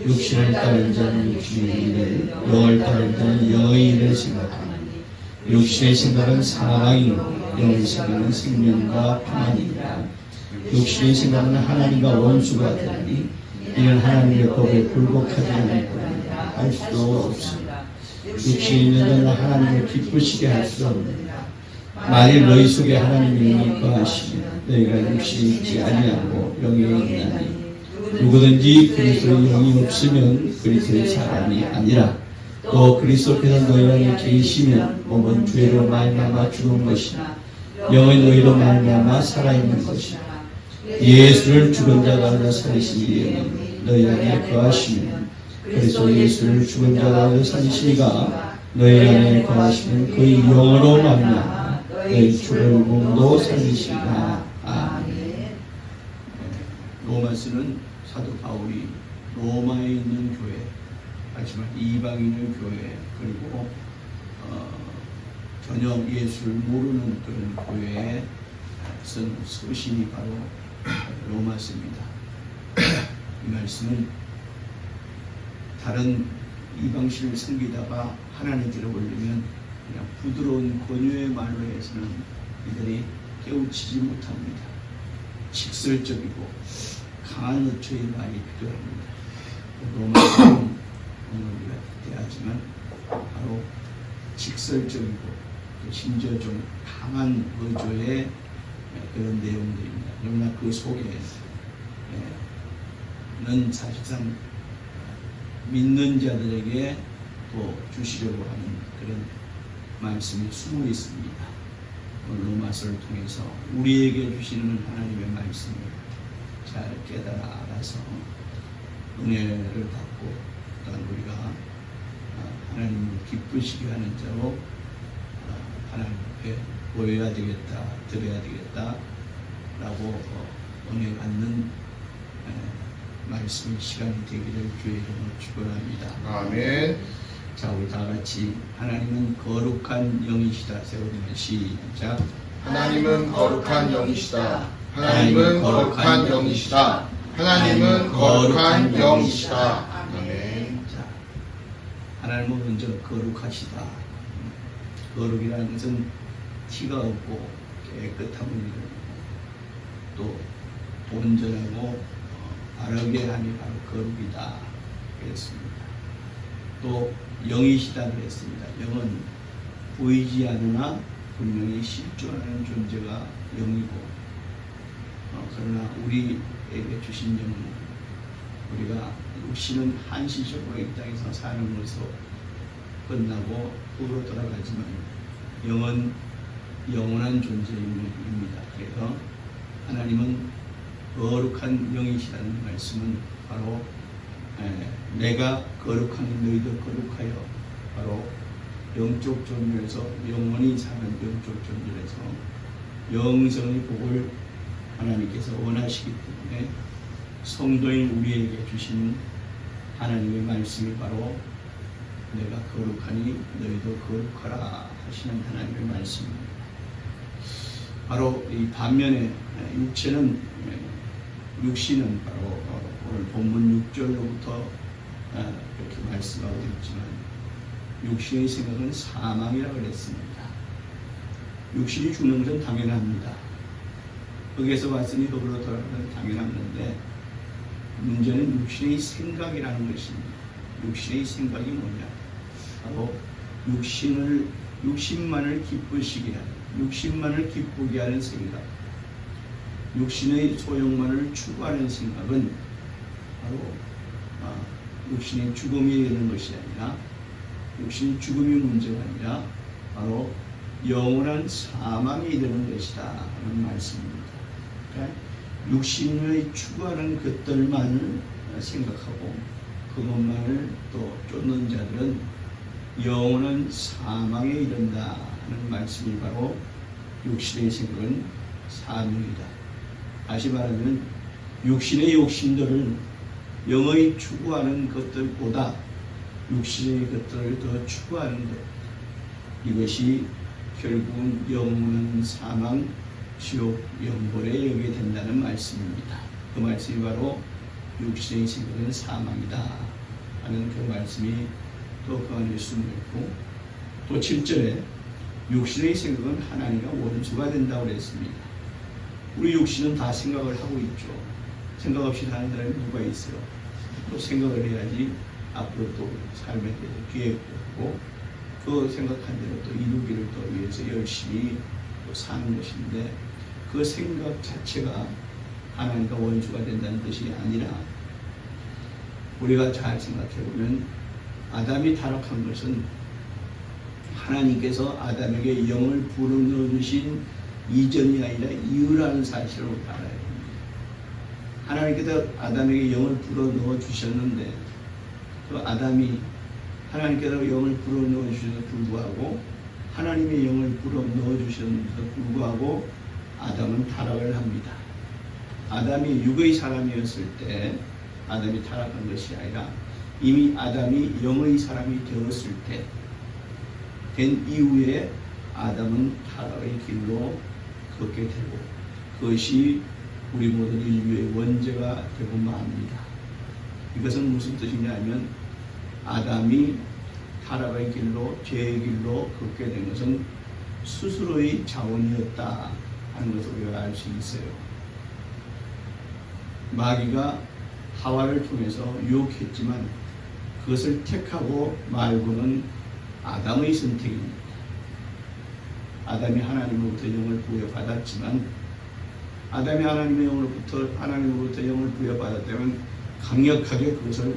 육신을 따르는 자는 육신의 일을, 영을 따르는 자는 영의 일을 생각하나니 육신의 생각은 사망이요 영의 생각은 생명과 평안이니라. 육신의 생각은 하나님과 원수가 되나니 이는 하나님의 법에 굴복하지 않을 뿐이라 할 수도 없습니다. 육신이 있는 자는 하나님을 기쁘시게 할 수 없느니라. 만일 너희 속에 하나님의 영이 거하시면 너희가 육신이 있지 아니하고 영이 있나니 누구든지 그리스도의 영이 없으면 그리스도의 사람이 아니라 또 그리스도께서 너희 안에 계시면 몸은 죄로 말미암아 죽은 것이나 영은 너희로 말미암아 살아있는 것이라. 예수를 죽은 자 가운데 살리신 영은 너희 안에 거하시면 그리스도 예수를 죽은 자 가운데 살리시니가 너희 안에 거하시면 그의 영으로 말미암아 너희 죽은 몸도 살리시리라. 아멘. 로마서는 사도 바울이 로마에 있는 교회, 하지만 이방인의 교회, 그리고 전혀 예수를 모르는 그런 교회에 쓴 서신이 바로 로마서입니다. 이 말씀은 다른 이방신을 섬기다가 하나님 길을 올리면 그냥 부드러운 권유의 말로 해서는 이들이 깨우치지 못합니다. 직설적이고 강한 어초의 말이 필요합니다. 로마서는 오늘 우리가 대하지만 바로 직설적이고 또 심지어 좀 강한 어조의 그런 내용들입니다. 그러나 그 속에는 사실상 믿는 자들에게 또 주시려고 하는 그런 말씀이 숨어 있습니다. 오늘 로마서를 통해서 우리에게 주시는 하나님의 말씀을 잘 깨달아 알아서 은혜를 받고 또한 우리가 하나님을 기쁘시게 하는 자로 하나님 앞에 보여야 되겠다, 드려야 되겠다 라고 은혜 받는 말씀의 시간이 되기를 주의 이름으로 축원합니다. 아멘. 자, 우리 다 같이 하나님은 거룩한 영이시다. 세우면 시작. 하나님은 거룩한 영이시다. 하나님은 거룩한 영이시다. 하나님은 거룩한 영이시다. 아멘. 자, 하나님은 먼저 거룩하시다. 거룩이라는 것은 티가 없고 깨끗함을 이루고 또 온전하고 바르게 함이 바로 거룩이다 그랬습니다. 또 영이시다 그랬습니다. 영은 보이지 않으나 분명히 실존하는 존재가 영이고 그러나 우리에게 주신 영은 우리가 육신은 한시적으로 이 땅에서 사는 것으로 끝나고 후로 돌아가지만 영은 영원한 존재입니다. 그래서 하나님은 거룩한 영이시라는 말씀은 바로 내가 거룩하니 너희도 거룩하여 바로 영적 존재에서 영원히 사는 영적 존재에서 영생의 복을 하나님께서 원하시기 때문에 성도인 우리에게 주신 하나님의 말씀이 바로 내가 거룩하니 너희도 거룩하라 하시는 하나님의 말씀입니다. 바로 이 반면에 육신은 바로 오늘 본문 6절로부터 이렇게 말씀하고 있지만 육신의 생각은 사망이라고 그랬습니다. 육신이 죽는 것은 당연합니다. 흙에서 왔으니 흙으로 돌아가는 것은 당연한데 문제는 육신의 생각이라는 것입니다. 육신의 생각이 뭐냐? 바로 육신만을 기쁘시게 하는, 육신만을 기쁘게 하는 생각, 육신의 소욕만을 추구하는 생각은 바로 육신의 죽음이 되는 것이 아니라 육신의 죽음이 문제가 아니라 바로 영원한 사망이 되는 것이다 하는 말씀입니다. 그러니까 육신의 추구하는 것들만을 생각하고 그것만을 또 쫓는 자들은 영원한 사망에 이른다 하는 말씀이 바로 육신의 생각은 사명이다. 다시 말하면 육신의 욕심들을 영의 추구하는 것들보다 육신의 것들을 더 추구하는 것, 이것이 결국은 영혼은 사망, 지옥, 영벌에 이르게 된다는 말씀입니다. 그 말씀이 바로 육신의 생각은 사망이다 하는 그 말씀이 또 그 안에 숨어있고, 또 7절에 육신의 생각은 하나님과 원수가 된다고 그랬습니다. 우리 육신은 다 생각을 하고 있죠. 생각 없이 사는 사람이 누가 있어요? 또 생각을 해야지 앞으로 또 삶에 대해서 계획하고 그 생각한 대로 또 이루기를 또 위해서 열심히 또 사는 것인데, 그 생각 자체가 하나님과 원수가 된다는 뜻이 아니라, 우리가 잘 생각해 보면 아담이 타락한 것은 하나님께서 아담에게 영을 불어넣어 주신 이전이 아니라 이후라는 사실을 알아야 됩니다. 하나님께서 아담에게 영을 불어넣어 주셨는데, 그 아담이 하나님께서 영을 불어넣어 주셔서 불구하고, 하나님의 영을 불어넣어 주셨는데도 불구하고 아담은 타락을 합니다. 아담이 육의 사람이었을 때 아담이 타락한 것이 아니라, 이미 아담이 영의 사람이 되었을 때 된 이후에 아담은 타락의 길로 걷게 되고, 그것이 우리 모든 인류의 원죄가 되고 맙니다. 이것은 무슨 뜻이냐면, 아담이 타락의 길로, 죄의 길로 걷게 된 것은 스스로의 자원이었다 하는 것을 우리가 알 수 있어요. 마귀가 하와를 통해서 유혹했지만 그것을 택하고 말고는 아담의 선택입니다. 아담이 하나님으로부터 영을 부여받았지만, 아담이 하나님으로부터 영을 부여받았다면 강력하게 그것을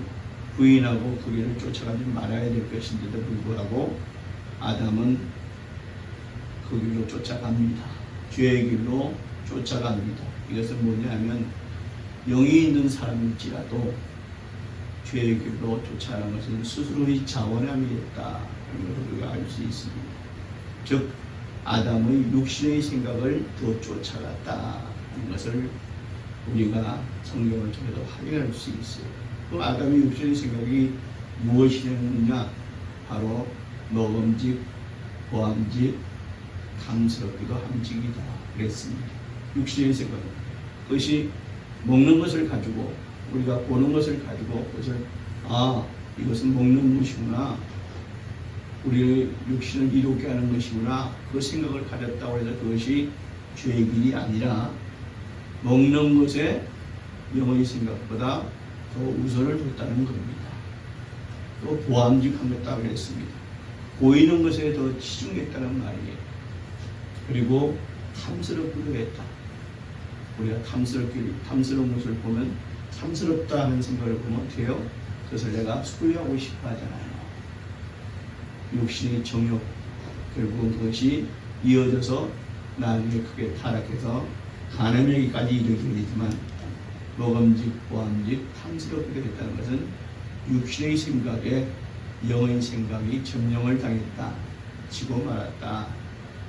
부인하고 그 길을 쫓아가지 말아야 될 것인데도 불구하고 아담은 그 길로 쫓아갑니다. 죄의 길로 쫓아갑니다. 이것은 뭐냐면, 영이 있는 사람일지라도 죄의 길로 쫓아가는 것은 스스로의 자원함이었다 하는 것을 우리가 알 수 있습니다. 즉 아담의 육신의 생각을 더 쫓아갔다 하는 것을 우리가 성경을 통해서 확인할 수 있어요. 그럼 아담의 육신의 생각이 무엇이었느냐? 바로 먹음직, 보암직, 탐스럽기도 함직이다 그랬습니다. 육신의 생각은 그것이 먹는 것을 가지고, 우리가 보는 것을 가지고 그것을 이것은 먹는 것이구나, 우리의 육신을 이롭게 하는 것이구나, 그 생각을 가졌다고 해서 그것이 죄의 길이 아니라, 먹는 것에 영의 생각보다 더 우선을 뒀다는 겁니다. 또 보암직하겠다고 했습니다. 보이는 것에 더 치중했다는 말이에요. 그리고 탐스럽기도 했다. 우리가 탐스러운 것을 보면, 탐스럽다 하는 생각을 보면 어떻게 해요? 그것을 내가 소유하고 싶어 하잖아요. 육신의 정욕, 결국은 그것이 이어져서 나중에 크게 타락해서 가늠하기까지 이르게 되지만, 먹음직, 보암직, 탐스럽게 됐다는 것은 육신의 생각에 영의 생각이 점령을 당했다, 지고 말았다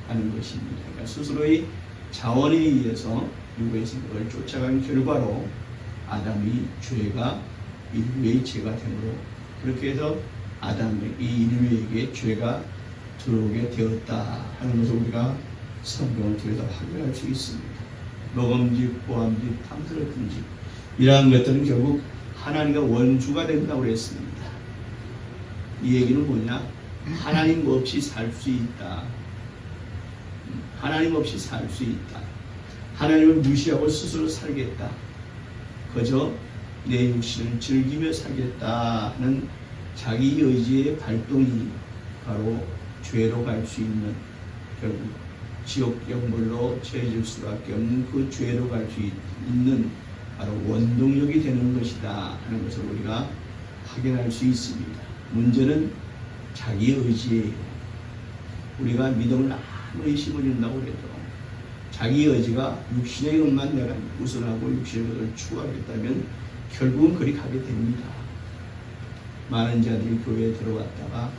하는 것입니다. 그러니까 스스로의 자원에 의해서 육의 생각을 쫓아간 결과로 아담이 죄가 인류의 죄가 되므로, 그렇게 해서 아담의 이 인류에게 죄가 들어오게 되었다 하는 것을 우리가 성경을 통해서 확인할 수 있습니다. 먹음직, 보암직, 탐스럽은 직, 이러한 것들은 결국 하나님과 원수가 된다고 했습니다. 이 얘기는 뭐냐? 하나님 없이 살 수 있다. 하나님 없이 살 수 있다. 하나님을 무시하고 스스로 살겠다. 그저 내 육신을 즐기며 살겠다 하는 자기 의지의 발동이 바로 죄로 갈 수 있는, 결국 지옥 영벌로 처해질 수밖에 없는 그 죄로 갈 수 있는 바로 원동력이 되는 것이다 하는 것을 우리가 확인할 수 있습니다. 문제는 자기 의지예요. 우리가 믿음을 아무리 심어준다고 해도 자기 의지가 육신의 것만 내가 우선하고 육신의 것을 추구하겠다면 결국은 그리 가게 됩니다. 많은 자들이 교회에 들어왔다가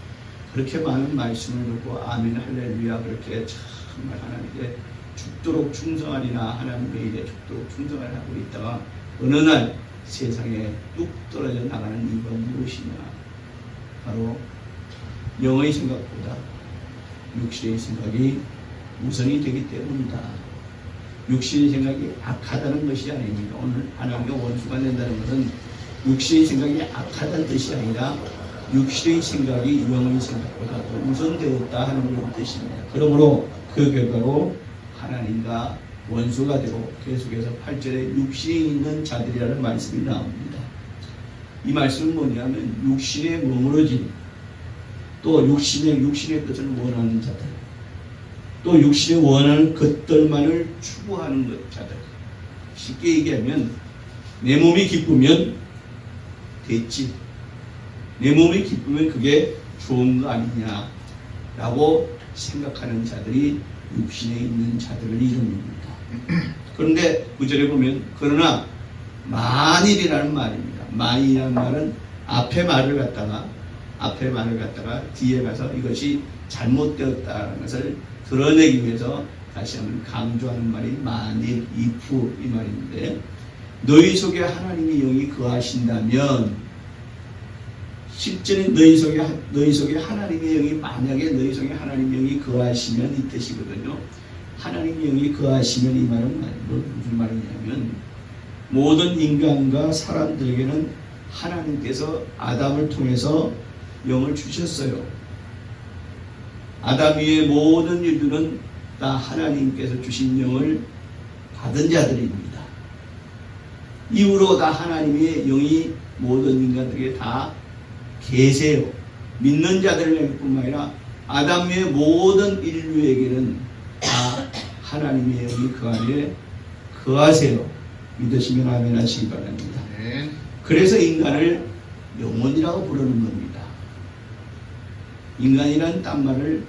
그렇게 많은 말씀을 듣고 아멘 할렐루야 그렇게 정말 하나님께 죽도록 충성하리나 하나님의 일에 죽도록 충성을 하고 있다가 어느 날 세상에 뚝 떨어져 나가는 이유가 무엇이냐? 바로 영의 생각보다 육신의 생각이 우선이 되기 때문이다. 육신의 생각이 악하다는 것이 아닙니다. 오늘 하나님과 원수가 된다는 것은 육신의 생각이 악하다는 뜻이 아니라 육신의 생각이 영의 생각보다 더 우선되었다 하는 그런 뜻입니다. 그러므로 그 결과로 하나님과 원수가 되고 계속해서 8절에 육신에 있는 자들이라는 말씀이 나옵니다. 이 말씀은 뭐냐면 육신에 머무러진 또 육신의 뜻을 원하는 자들 또 육신에 원하는 것들만을 추구하는 자들 쉽게 얘기하면 내 몸이 기쁘면 됐지 내 몸이 기쁘면 그게 좋은 거 아니냐라고 생각하는 자들이 육신에 있는 자들을 이름입니다. 그런데 9절에 보면 그러나 만일이라는 말입니다. 만일이라는 말은 앞에 말을 갖다가 뒤에 가서 이것이 잘못되었다는 것을 드러내기 위해서 다시 한번 강조하는 말이 만일, if 이 말인데 너희 속에 하나님의 영이 거하신다면 실제는 너희 속에 하나님의 영이 만약에 너희 속에 하나님의 영이 거하시면 이 뜻이거든요. 하나님의 영이 거하시면 이 말은 무슨 말이냐면 모든 인간과 사람들에게는 하나님께서 아담을 통해서 영을 주셨어요. 아담 위의 모든 인류는 다 하나님께서 주신 영을 받은 자들입니다. 이후로 다 하나님의 영이 모든 인간들에게 다 계세요. 믿는 자들에게뿐만 아니라 아담 위의 모든 인류에게는 다 하나님의 영이 그 안에 거하세요. 믿으시면 아멘 하시기 바랍니다. 그래서 인간을 영혼이라고 부르는 겁니다. 인간이라는 딴말을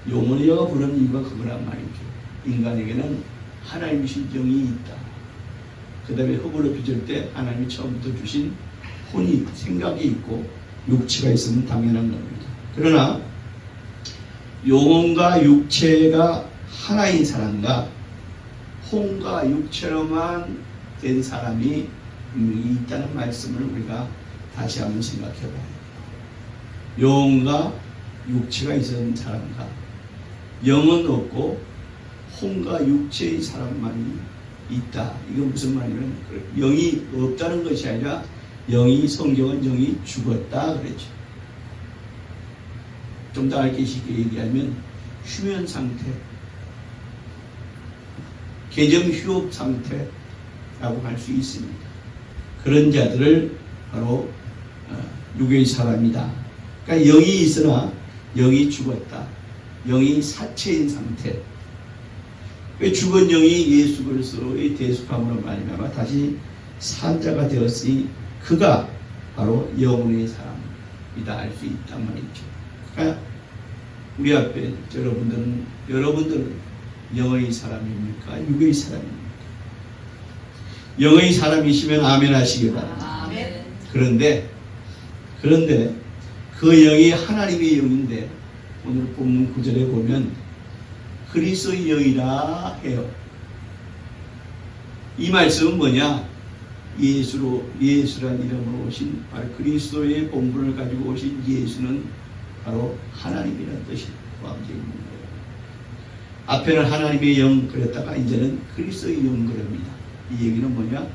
영혼이라고 부르는 이유가 그거란 말이죠. 인간에게는 하나님이신 영이 있다. 그 다음에 흙으로 빚을 때 하나님이 처음부터 주신 혼이 생각이 있고 육체가 있으면 당연한 겁니다. 그러나 영혼과 육체가 하나인 사람과 혼과 육체로만 된 사람이 있다는 말씀을 우리가 다시 한번 생각해 봐요. 영혼과 육체가 있는 사람과 영은 없고 혼과 육체의 사람만이 있다. 이건 무슨 말이냐면 영이 없다는 것이 아니라 성경은 영이 죽었다 그랬죠. 좀 더 알기 쉽게 얘기하면 휴면 상태, 개정 휴업 상태라고 할 수 있습니다. 그런 자들을 바로 육의 사람이다. 그러니까 영이 있으나 영이 죽었다. 영이 사체인 상태. 죽은 영이 예수 그리스도의 대속함으로 말미암아 다시 산 자가 되었으니 그가 바로 영혼의 사람이다 할 수 있단 말이죠. 그러니까 우리 앞에 여러분들은 영의 사람입니까? 육의 사람입니까? 영의 사람이시면 아멘 하시기 바랍니다. 아멘. 그런데 그 영이 하나님의 영인데 오늘 본문 9절에 보면 그리스도의 영이라 해요. 이 말씀은 뭐냐? 예수란 이름으로 오신 바로 그리스도의 본분을 가지고 오신 예수는 바로 하나님이라는 뜻이 포함되어 있는 거예요. 앞에는 하나님의 영 그랬다가 이제는 그리스도의 영 그럽니다. 이 얘기는 뭐냐?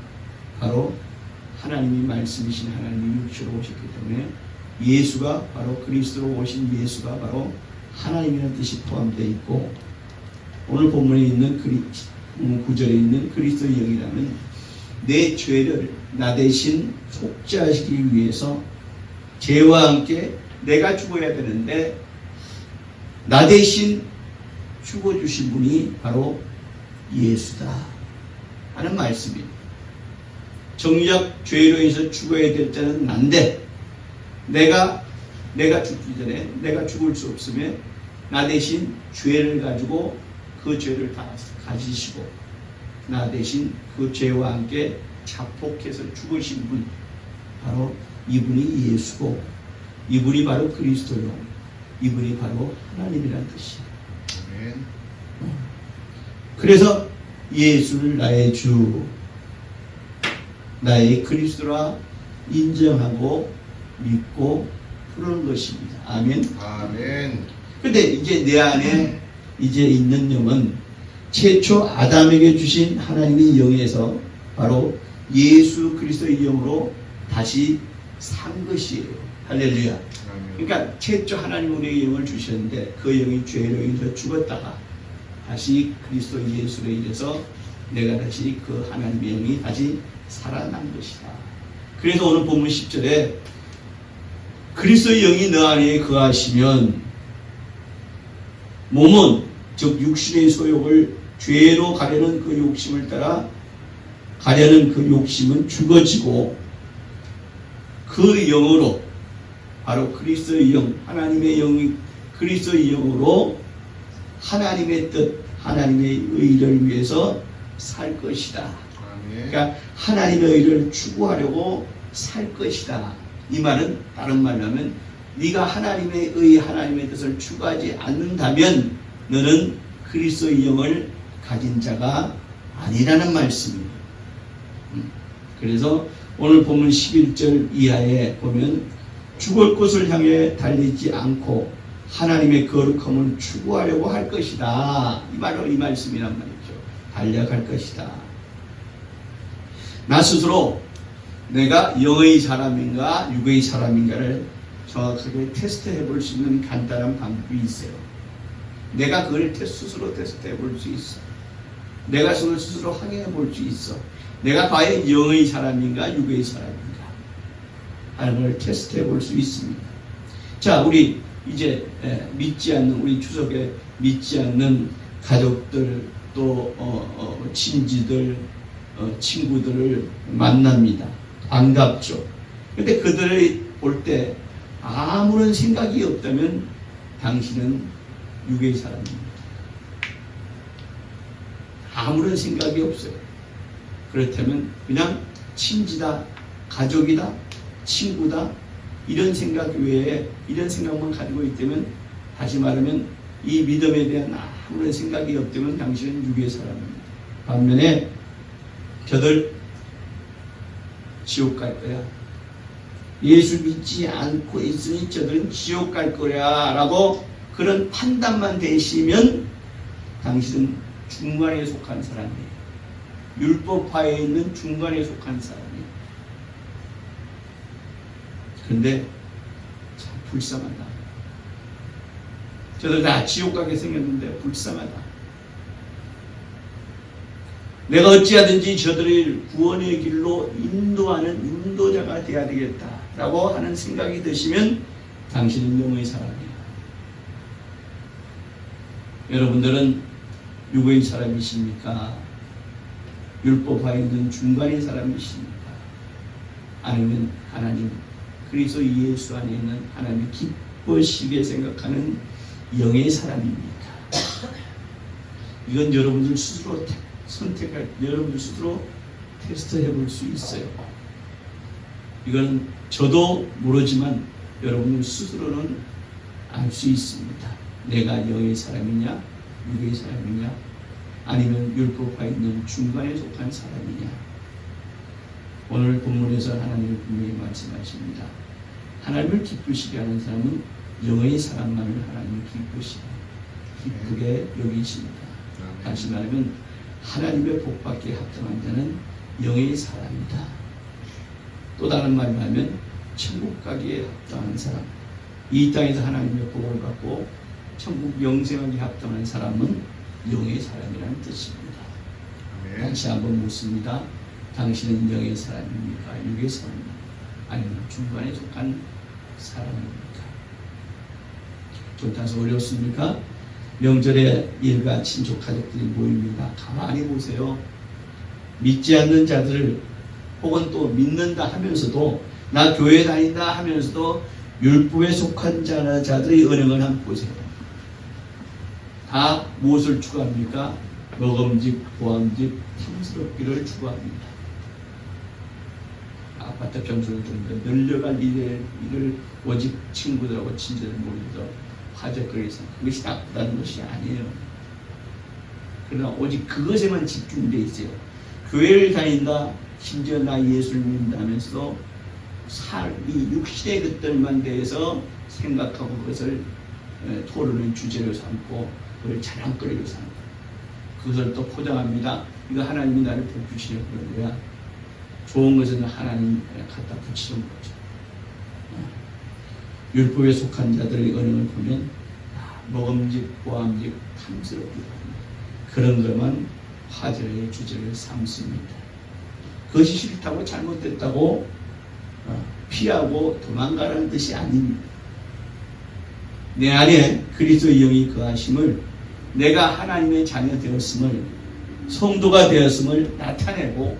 바로 하나님이 말씀이신 하나님이 육체로 오셨기 때문에 예수가 바로 그리스도로 오신 예수가 바로 하나님이라는 뜻이 포함되어 있고 오늘 본문에 있는 9절에 있는 그리스도의 영이라는 내 죄를 나 대신 속죄하시기 위해서 죄와 함께 내가 죽어야 되는데 나 대신 죽어주신 분이 바로 예수다 하는 말씀입니다. 정작 죄로 인해서 죽어야 될 때는 난데 내가 죽기 전에 내가 죽을 수 없으면 나 대신 죄를 가지고 그 죄를 다 가지시고 나 대신 그 죄와 함께 자폭해서 죽으신 분 바로 이분이 예수고 이분이 바로 그리스도요 이분이 바로 하나님이라는 뜻이에요. 그래서 예수를 나의 주 나의 그리스도라 인정하고 믿고 부르는 것입니다. 아멘. 아멘. 근데 이제 내 안에 이제 있는 영은 최초 아담에게 주신 하나님의 영에서 바로 예수 그리스도의 영으로 다시 산 것이에요. 할렐루야. 그러니까 최초 하나님 우리에게 영을 주셨는데 그 영이 죄로 인해서 죽었다가 다시 그리스도 예수로 인해서 내가 다시 그 하나님의 영이 다시 살아난 것이다. 그래서 오늘 본문 10절에 그리스도의 영이 너 안에 거하시면 몸은 즉 육신의 소욕을 죄로 가려는 그 욕심을 따라 가려는 그 욕심은 죽어지고 그 영으로 바로 그리스도의 영, 하나님의 영이 그리스도의 영으로 하나님의 뜻, 하나님의 의를 위해서 살 것이다. 그러니까 하나님의 의를 추구하려고 살 것이다. 이 말은 다른 말로 하면 네가 하나님의 의, 하나님의 뜻을 추구하지 않는다면 너는 그리스도의 영을 가진 자가 아니라는 말씀입니다. 그래서 오늘 본문 11절 이하에 보면 죽을 곳을 향해 달리지 않고 하나님의 거룩함을 추구하려고 할 것이다. 이 말로 이 말씀이란 말이죠. 달려갈 것이다. 나 스스로 내가 영의 사람인가 육의 사람인가를 정확하게 테스트해 볼 수 있는 간단한 방법이 있어요. 내가 그걸 스스로 테스트해 볼 수 있어. 내가 스스로 확인해 볼 수 있어. 내가 과연 영의 사람인가 육의 사람인가 하는 걸 테스트해 볼 수 있습니다. 자, 우리 이제 믿지 않는 우리 추석에 믿지 않는 가족들 또 친지들 친구들을 만납니다. 반갑죠. 근데 그들을 볼 때 아무런 생각이 없다면 당신은 육의 사람입니다. 아무런 생각이 없어요. 그렇다면 그냥 친지다, 가족이다, 친구다 이런 생각 외에 이런 생각만 가지고 있다면 다시 말하면 이 믿음에 대한 아무런 생각이 없다면 당신은 육의 사람입니다. 반면에 저들 지옥 갈 거야. 예수 믿지 않고 있으니 저들은 지옥 갈 거야 라고 그런 판단만 되시면 당신은 중간에 속한 사람이에요. 율법화에 있는 중간에 속한 사람이에요. 그런데 참 불쌍하다. 저들 다 지옥 가게 생겼는데 불쌍하다. 내가 어찌하든지 저들을 구원의 길로 인도하는 인도자가 되어야 되겠다라고 하는 생각이 드시면 당신은 영의 사람이에요. 여러분들은 육의 사람이십니까? 율법화에 있는 중간의 사람이십니까? 아니면 하나님 그리스도 예수 안에 있는 하나님이 기쁘시게 생각하는 영의 사람입니까? 이건 여러분들 스스로 선택할 여러분들 스스로 테스트해 볼 수 있어요. 이건 저도 모르지만 여러분들 스스로는 알 수 있습니다. 내가 영의 사람이냐 육의 사람이냐 아니면 율법화에 있는 중간에 속한 사람이냐. 오늘 본문에서 하나님이 분명히 말씀하십니다. 하나님을 기쁘시게 하는 사람은 영의 사람만을 하나님을 기쁘게 여기십니다. 다시 말하면 하나님의 복받기에 합당한 자는 영의 사람이다. 또 다른 말로 하면 천국 가기에 합당한 사람, 이 땅에서 하나님의 복을 받고 천국 영생하기에 합당한 사람은 영의 사람이라는 뜻입니다. 다시 한번 묻습니다. 당신은 영의 사람입니까? 육의 사람입니까? 아니면 중간에 속한 사람입니까? 좀 다소 어렵습니까? 명절에 일가 친족 가족들이 모입니다. 가만히 보세요. 믿지 않는 자들 혹은 또 믿는다 하면서도 나 교회 다닌다 하면서도 율법에 속한 자들의 은행을 한번 보세요. 다 무엇을 추구합니까? 먹음직, 보암직, 탐스럽기를 추구합니다. 아파트 평수를 좀 더 늘려갈 일을 오직 친구들하고 친지들 모여서 화제거리에서 그것이 나쁘다는 것이 아니에요. 그러나 오직 그것에만 집중되어 있어요. 교회를 다닌다, 심지어 나 예수를 믿는다 하면서도 이 육신의 것들만 대해서 생각하고 그것을 토론의 주제로 삼고 그걸 자랑거리로 사는 거예요. 그것을 또 포장합니다. 이거 하나님이 나를 복 주시려고 그런 거야. 좋은 것은 하나님 갖다 붙이는 거죠. 율법에 속한 자들의 언행을 보면 먹음직, 보암직, 탐스럽기도 합니다. 그런 것만 화제의 주제를 삼습니다. 그것이 싫다고 잘못됐다고 피하고 도망가라는 뜻이 아닙니다. 내 안에 그리스도의 영이 거하심을, 내가 하나님의 자녀 되었음을, 성도가 되었음을 나타내고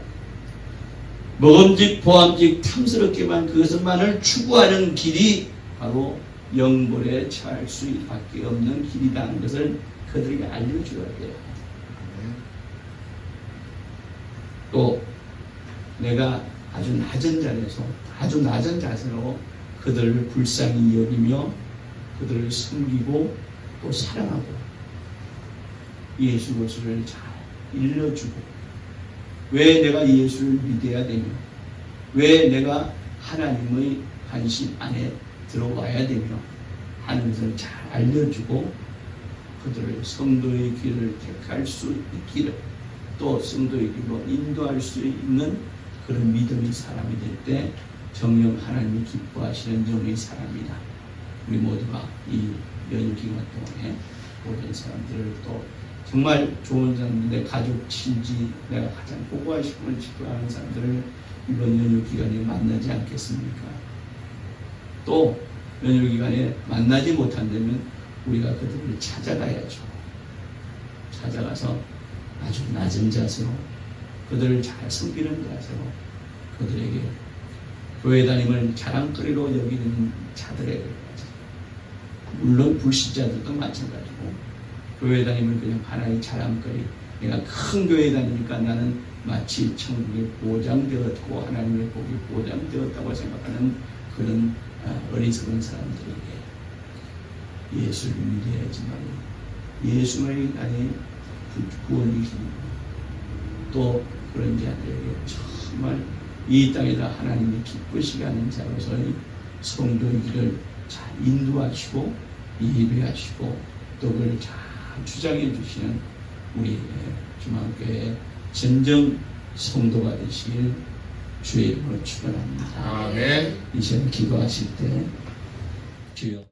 먹음직, 보암직, 탐스럽게만 그것만을 추구하는 길이 바로 영벌에 처할 수밖에 없는 길이라는 것을 그들에게 알려줘야 돼요. 또 내가 아주 낮은 자리에서 아주 낮은 자세로 그들을 불쌍히 여기며 그들을 섬기고 또 사랑하고 예수 그리스도를 잘 일러주고, 왜 내가 예수를 믿어야 되며, 왜 내가 하나님의 관심 안에 들어와야 되며 하는 것을 잘 알려주고 그들을 성도의 길을 택할 수 있기를, 또 성도의 길로 인도할 수 있는 그런 믿음의 사람이 될 때 정녕 하나님이 기뻐하시는 영의 사람이다. 우리 모두가 이 연휴 기간 동안에 모든 사람들을 또 정말 좋은 사람들, 가족, 친지, 내가 가장 보고 싶은 싶어하는 사람들을 이번 연휴 기간에 만나지 않겠습니까? 또 연휴 기간에 만나지 못한다면 우리가 그들을 찾아가야죠. 찾아가서 아주 낮은 자세로 그들을 잘 섬기는 자세로 그들에게 교회 다님을 자랑거리로 여기는 자들에게, 물론 불신자들도 마찬가지고, 교회 다님을 그냥 하나의 자랑거리, 내가 큰 교회 다니니까 나는 마치 천국에 보장되었고 하나님의 복이 보장되었다고 생각하는 그런 어리석은 사람들에게 예수를 믿어야지만 예수만이 나의 구원이십니다. 또 그런 자들에게 정말 이 땅에다 하나님이 기쁘시게 하는 자로서의 성도의 길을 잘 인도하시고 예배하시고 또 그걸 잘 주장해 주시는 우리 중앙교회 진정 성도가 되시길 주의 이름으로 축원합니다. 아멘. 이 시간 기도하실 때 주여